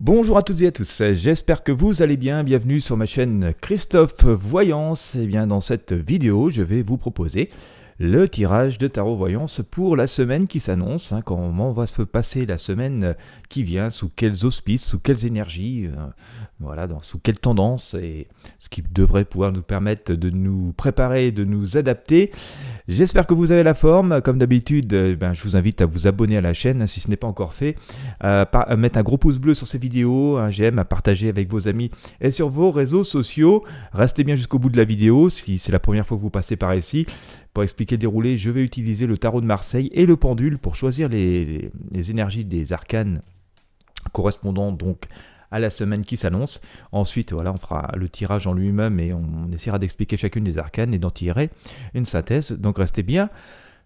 Bonjour à toutes et à tous, j'espère que vous allez bien, bienvenue sur ma chaîne Christophe Voyance. Et bien dans cette vidéo, je vais vous proposer le tirage de tarot voyance pour la semaine qui s'annonce, comment va se passer la semaine qui vient, sous quels auspices, sous quelles énergies, sous quelle tendance, et ce qui devrait pouvoir nous permettre de nous préparer, de nous adapter. J'espère que vous avez la forme. Comme d'habitude, je vous invite à vous abonner à la chaîne si ce n'est pas encore fait, à mettre un gros pouce bleu sur ces vidéos, un j'aime, à partager avec vos amis et sur vos réseaux sociaux. Restez bien jusqu'au bout de la vidéo si c'est la première fois que vous passez par ici. Pour expliquer le déroulé, je vais utiliser le tarot de Marseille et le pendule pour choisir les énergies des arcanes correspondant donc à la semaine qui s'annonce. Ensuite, on fera le tirage en lui-même et on essaiera d'expliquer chacune des arcanes et d'en tirer une synthèse. Donc restez bien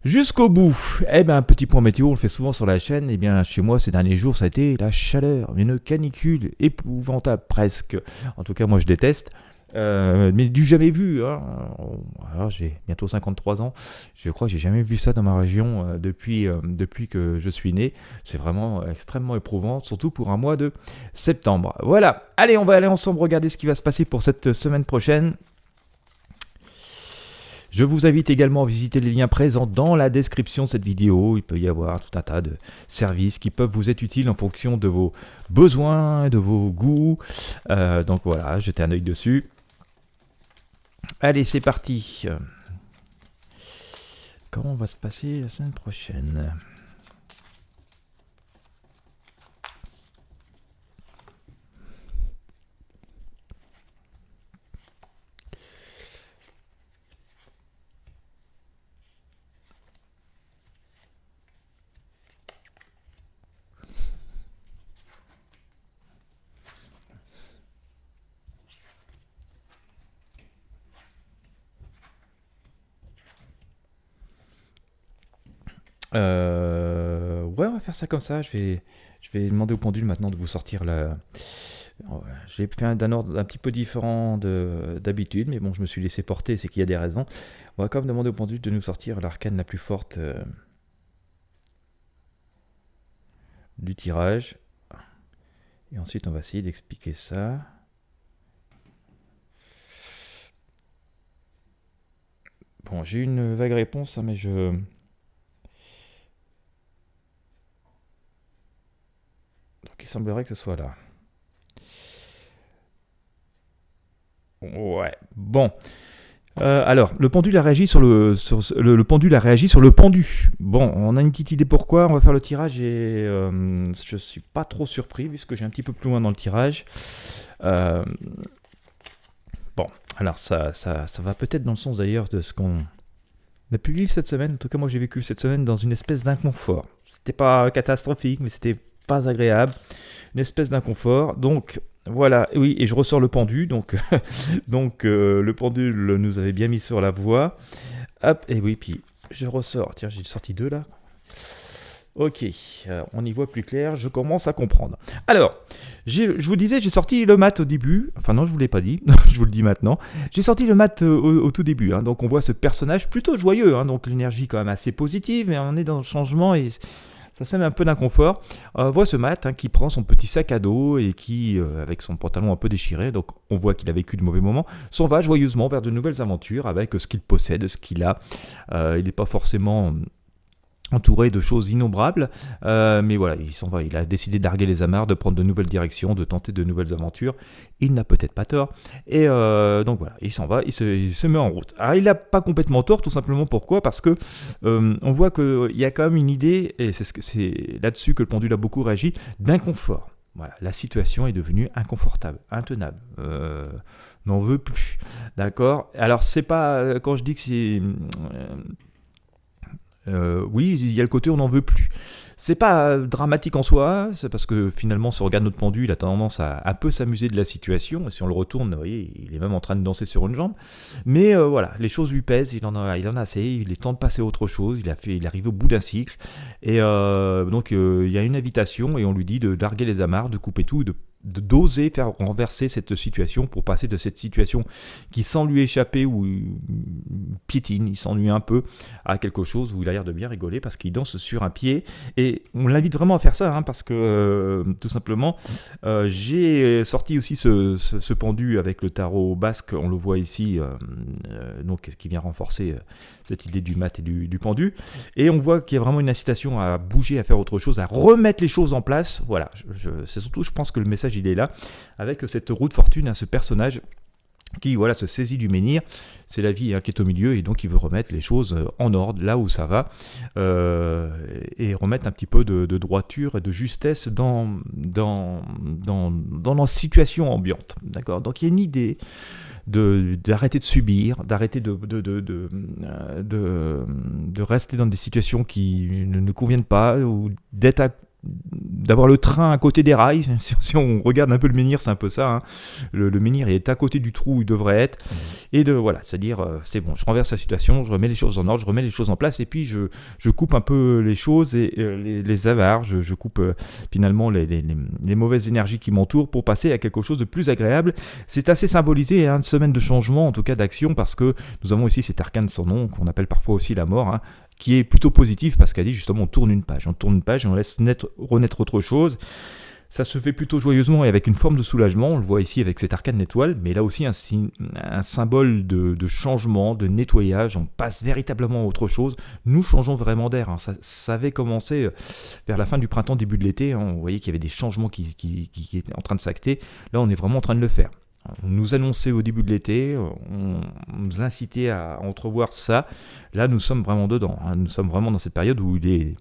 jusqu'au bout. Petit point météo, on le fait souvent sur la chaîne. Chez moi, ces derniers jours, ça a été la chaleur, une canicule épouvantable presque. En tout cas, moi, je déteste. Mais du jamais vu. Alors, j'ai bientôt 53 ans. Je crois que j'ai jamais vu ça dans ma région depuis que je suis né. C'est vraiment extrêmement éprouvant, surtout pour un mois de septembre. Voilà. Allez, on va aller ensemble regarder ce qui va se passer pour cette semaine prochaine. Je vous invite également à visiter les liens présents dans la description de cette vidéo. Il peut y avoir tout un tas de services qui peuvent vous être utiles en fonction de vos besoins, de vos goûts. Donc voilà, jetez un œil dessus. Allez, c'est parti. Comment va se passer la semaine prochaine ? Ouais, on va faire ça comme ça. Je vais demander au pendule maintenant de vous sortir la. Je l'ai fait d'un ordre un petit peu différent d'habitude, mais bon, je me suis laissé porter, c'est qu'il y a des raisons. On va quand même demander au pendule de nous sortir l'arcane la plus forte du tirage. Et ensuite, on va essayer d'expliquer ça. Bon, j'ai eu une vague réponse, mais donc il semblerait que ce soit là. Ouais, bon. Alors, le pendule a réagi sur le pendule a réagi sur le pendu. Bon, on a une petite idée pourquoi. On va faire le tirage et je suis pas trop surpris puisque j'ai un petit peu plus loin dans le tirage. Bon, alors ça va peut-être dans le sens d'ailleurs de ce qu'on a pu vivre cette semaine. En tout cas, moi j'ai vécu cette semaine dans une espèce d'inconfort. C'était pas catastrophique, mais c'était pas agréable. Une espèce d'inconfort. Donc voilà, oui, et je ressors le pendu. Donc, le pendule nous avait bien mis sur la voie. Hop, et oui, puis je ressors. Tiens, j'ai sorti deux là. Ok, on y voit plus clair, je commence à comprendre. Alors, je vous disais, j'ai sorti le mat au début. Enfin non, je ne vous l'ai pas dit, je vous le dis maintenant. J'ai sorti le mat au tout début. Donc on voit ce personnage plutôt joyeux. Donc l'énergie quand même assez positive, mais on est dans le changement et ça sème un peu d'inconfort. On voit ce mat qui prend son petit sac à dos et qui, avec son pantalon un peu déchiré, donc on voit qu'il a vécu de mauvais moments, s'en va joyeusement vers de nouvelles aventures avec ce qu'il possède, ce qu'il a. Il n'est pas forcément entouré de choses innombrables, mais voilà, il s'en va, il a décidé d'arguer les amarres, de prendre de nouvelles directions, de tenter de nouvelles aventures. Il n'a peut-être pas tort, et donc voilà, il s'en va, il se met en route. Alors il n'a pas complètement tort, tout simplement pourquoi ? Parce que on voit qu'il y a quand même une idée, et c'est là-dessus que le pendule a beaucoup réagi, d'inconfort. Voilà, la situation est devenue inconfortable, intenable. N'en veut plus. D'accord ? Alors c'est pas, quand je dis que c'est oui, il y a le côté on n'en veut plus. C'est pas dramatique en soi, c'est parce que finalement, si on regarde notre pendu, il a tendance à un peu s'amuser de la situation. Et si on le retourne, vous voyez, il est même en train de danser sur une jambe. Mais voilà, les choses lui pèsent, il en a assez, il est temps de passer à autre chose. Il arrive au bout d'un cycle. Et donc, il y a une invitation et on lui dit de larguer les amarres, de couper tout, d'oser faire renverser cette situation pour passer de cette situation qui, sans lui échapper ou piétine, il s'ennuie un peu, à quelque chose où il a l'air de bien rigoler parce qu'il danse sur un pied et Et on l'invite vraiment à faire ça, parce que tout simplement, j'ai sorti aussi ce pendu avec le tarot basque, on le voit ici, donc qui vient renforcer cette idée du mat et du pendu. Et on voit qu'il y a vraiment une incitation à bouger, à faire autre chose, à remettre les choses en place. Voilà, c'est surtout, je pense que le message il est là, avec cette roue de fortune, ce personnage qui se saisit du menhir. C'est la vie qui est au milieu, et donc il veut remettre les choses en ordre, là où ça va, et remettre un petit peu de droiture et de justesse dans la situation ambiante. D'accord ? Donc il y a une idée d'arrêter de subir, d'arrêter de rester dans des situations qui ne nous conviennent pas, ou d'avoir le train à côté des rails. Si on regarde un peu le menhir, c'est un peu ça, le menhir est à côté du trou où il devrait être, et c'est-à-dire c'est bon, je renverse la situation, je remets les choses en ordre, je remets les choses en place, et puis je coupe un peu les choses, et les avares, je coupe finalement les mauvaises énergies qui m'entourent, pour passer à quelque chose de plus agréable. C'est assez symbolisé, une semaine de changement, en tout cas d'action, parce que nous avons ici cet arcane sans nom, qu'on appelle parfois aussi la mort, qui est plutôt positif, parce qu'elle dit justement on tourne une page et on laisse renaître autre chose. Ça se fait plutôt joyeusement et avec une forme de soulagement. On le voit ici avec cet arcane d'étoiles, mais là aussi un symbole de changement, de nettoyage. On passe véritablement à autre chose. Nous changeons vraiment d'air. Ça avait commencé vers la fin du printemps, début de l'été. On voyait qu'il y avait des changements qui étaient en train de s'acter. Là, on est vraiment en train de le faire. On nous annonçait au début de l'été, on nous incitait à entrevoir ça. Là, nous sommes vraiment dedans. Nous sommes vraiment dans cette période où il est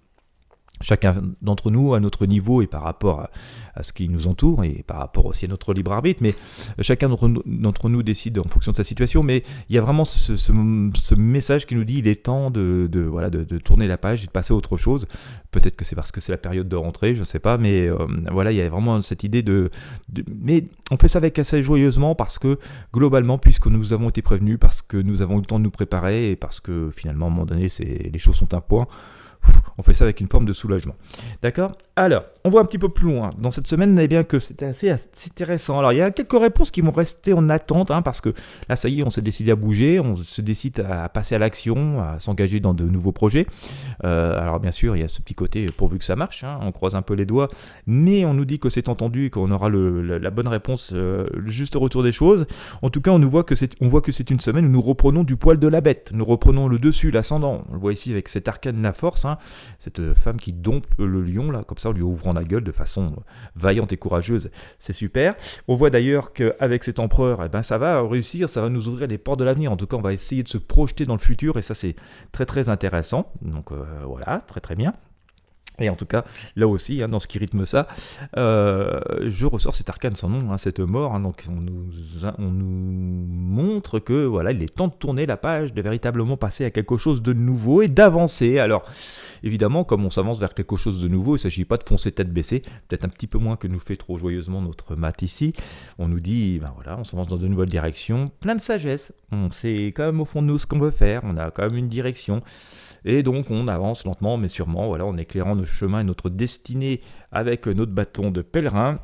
chacun d'entre nous à notre niveau et par rapport à ce qui nous entoure, et par rapport aussi à notre libre arbitre, mais chacun d'entre nous décide en fonction de sa situation. Mais il y a vraiment ce message qui nous dit il est temps de tourner la page et de passer à autre chose. Peut-être que c'est parce que c'est la période de rentrée, je ne sais pas, mais il y a vraiment cette idée mais on fait ça avec assez joyeusement, parce que globalement, puisque nous avons été prévenus, parce que nous avons eu le temps de nous préparer, et parce que finalement à un moment donné les choses sont un point, on fait ça avec une forme de soulagement. D'accord ? Alors, on voit un petit peu plus loin. Dans cette semaine, bien que c'était assez intéressant. Alors, il y a quelques réponses qui vont rester en attente, parce que là, ça y est, on s'est décidé à bouger, on se décide à passer à l'action, à s'engager dans de nouveaux projets. Alors, bien sûr, il y a ce petit côté, pourvu que ça marche, on croise un peu les doigts, mais on nous dit que c'est entendu et qu'on aura la bonne réponse, le juste retour des choses. En tout cas, on voit que c'est une semaine où nous reprenons du poil de la bête, nous reprenons le dessus, l'ascendant. On le voit ici avec cet arcane la force, cette femme qui dompte le lion, là, comme ça, en lui ouvrant la gueule de façon vaillante et courageuse. C'est super. On voit d'ailleurs qu'avec cet empereur, ça va réussir, ça va nous ouvrir les portes de l'avenir. En tout cas, on va essayer de se projeter dans le futur, et ça, c'est très, très intéressant. Donc, voilà, très, très bien. Et en tout cas, là aussi, dans ce qui rythme ça, je ressors cet arcane sans nom, cette mort. Donc on nous montre que il est temps de tourner la page, de véritablement passer à quelque chose de nouveau et d'avancer. Alors, évidemment, comme on s'avance vers quelque chose de nouveau, il ne s'agit pas de foncer tête baissée, peut-être un petit peu moins que nous fait trop joyeusement notre mat ici. On nous dit, on s'avance dans de nouvelles directions, plein de sagesse. On sait quand même au fond de nous ce qu'on veut faire, on a quand même une direction. Et donc on avance lentement mais sûrement, en éclairant nos chemins et notre destinée avec notre bâton de pèlerin.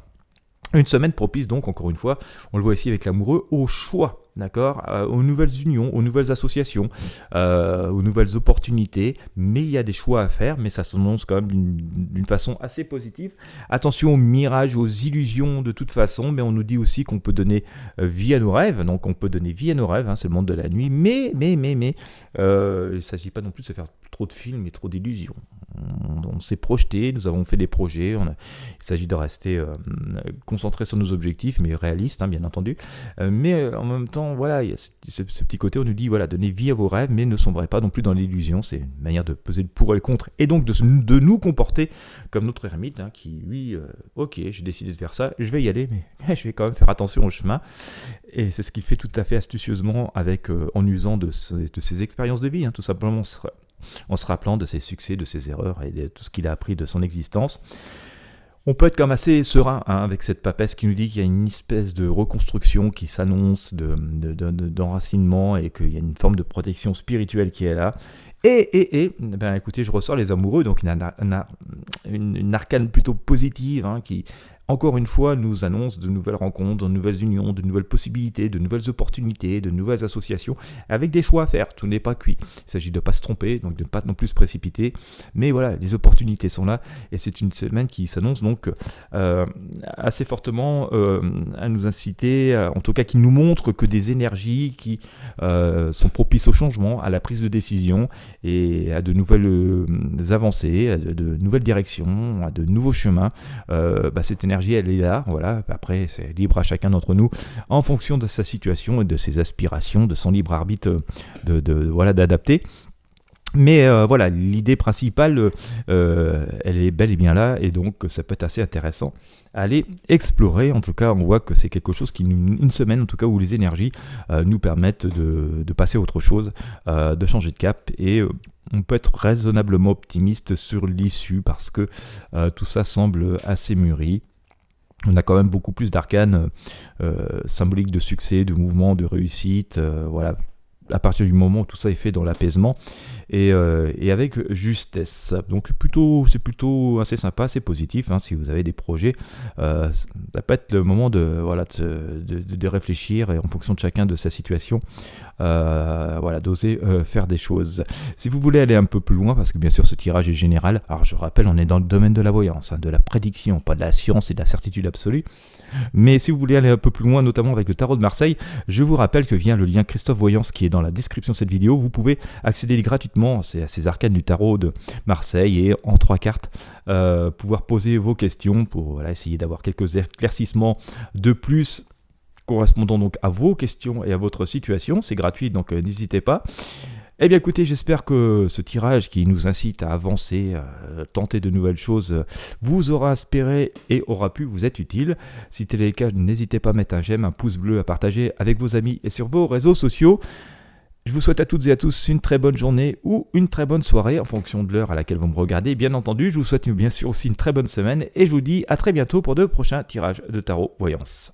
Une semaine propice donc, encore une fois, on le voit ici avec l'amoureux, au choix. D'accord, aux nouvelles unions, aux nouvelles associations, aux nouvelles opportunités, mais il y a des choix à faire, mais ça s'annonce quand même d'une façon assez positive. Attention aux mirages, aux illusions de toute façon, mais on nous dit aussi qu'on peut donner vie à nos rêves, donc on peut donner vie à nos rêves, c'est le monde de la nuit, mais il ne s'agit pas non plus de se faire trop de films et trop d'illusions. On s'est projeté, nous avons fait des projets, il s'agit de rester concentré sur nos objectifs, mais réalistes, bien entendu, mais en même temps, il y a ce petit côté, on nous dit, donnez vie à vos rêves, mais ne sombrez pas non plus dans l'illusion. C'est une manière de peser le pour et le contre, et donc de nous comporter comme notre ermite, qui, lui, ok, j'ai décidé de faire ça, je vais y aller, mais je vais quand même faire attention au chemin. Et c'est ce qu'il fait tout à fait astucieusement, en usant de ses expériences de vie, tout simplement, en se rappelant de ses succès, de ses erreurs, et de tout ce qu'il a appris de son existence. On peut être comme assez serein avec cette papesse qui nous dit qu'il y a une espèce de reconstruction qui s'annonce, d'enracinement, et qu'il y a une forme de protection spirituelle qui est là. Et écoutez, je ressors les amoureux, donc une arcane plutôt positive, qui encore une fois, nous annonce de nouvelles rencontres, de nouvelles unions, de nouvelles possibilités, de nouvelles opportunités, de nouvelles associations, avec des choix à faire. Tout n'est pas cuit. Il s'agit de ne pas se tromper, donc de ne pas non plus se précipiter. Mais voilà, les opportunités sont là, et c'est une semaine qui s'annonce donc assez fortement à nous inciter, en tout cas qui nous montre que des énergies qui sont propices au changement, à la prise de décision, et à de nouvelles avancées, à de nouvelles directions, à de nouveaux chemins. Cette énergie, elle est là, voilà. Après, c'est libre à chacun d'entre nous, en fonction de sa situation et de ses aspirations, de son libre arbitre, d'adapter. Mais voilà, l'idée principale, elle est bel et bien là, et donc ça peut être assez intéressant à aller explorer. En tout cas, on voit que c'est quelque chose qui, une semaine en tout cas, où les énergies nous permettent de passer à autre chose, de changer de cap, et on peut être raisonnablement optimiste sur l'issue, parce que tout ça semble assez mûri. On a quand même beaucoup plus d'arcanes symboliques de succès, de mouvement, de réussite, voilà. À partir du moment où tout ça est fait dans l'apaisement et avec justesse. Donc c'est plutôt assez sympa, assez positif. Si vous avez des projets, ça peut être le moment de réfléchir, et en fonction de chacun de sa situation, d'oser faire des choses. Si vous voulez aller un peu plus loin, parce que bien sûr ce tirage est général, alors je rappelle, on est dans le domaine de la voyance, de la prédiction, pas de la science et de la certitude absolue. Mais si vous voulez aller un peu plus loin, notamment avec le tarot de Marseille, je vous rappelle que via le lien Christophe Voyance qui est dans la description de cette vidéo, vous pouvez accéder gratuitement à ces arcanes du tarot de Marseille, et en 3 cartes, pouvoir poser vos questions pour essayer d'avoir quelques éclaircissements de plus correspondant donc à vos questions et à votre situation. C'est gratuit, donc n'hésitez pas. Eh bien écoutez, j'espère que ce tirage qui nous incite à avancer, tenter de nouvelles choses, vous aura inspiré et aura pu vous être utile. Si tel est le cas, n'hésitez pas à mettre un j'aime, un pouce bleu, à partager avec vos amis et sur vos réseaux sociaux. Je vous souhaite à toutes et à tous une très bonne journée ou une très bonne soirée en fonction de l'heure à laquelle vous me regardez. Bien entendu, je vous souhaite bien sûr aussi une très bonne semaine, et je vous dis à très bientôt pour de prochains tirages de tarot voyance.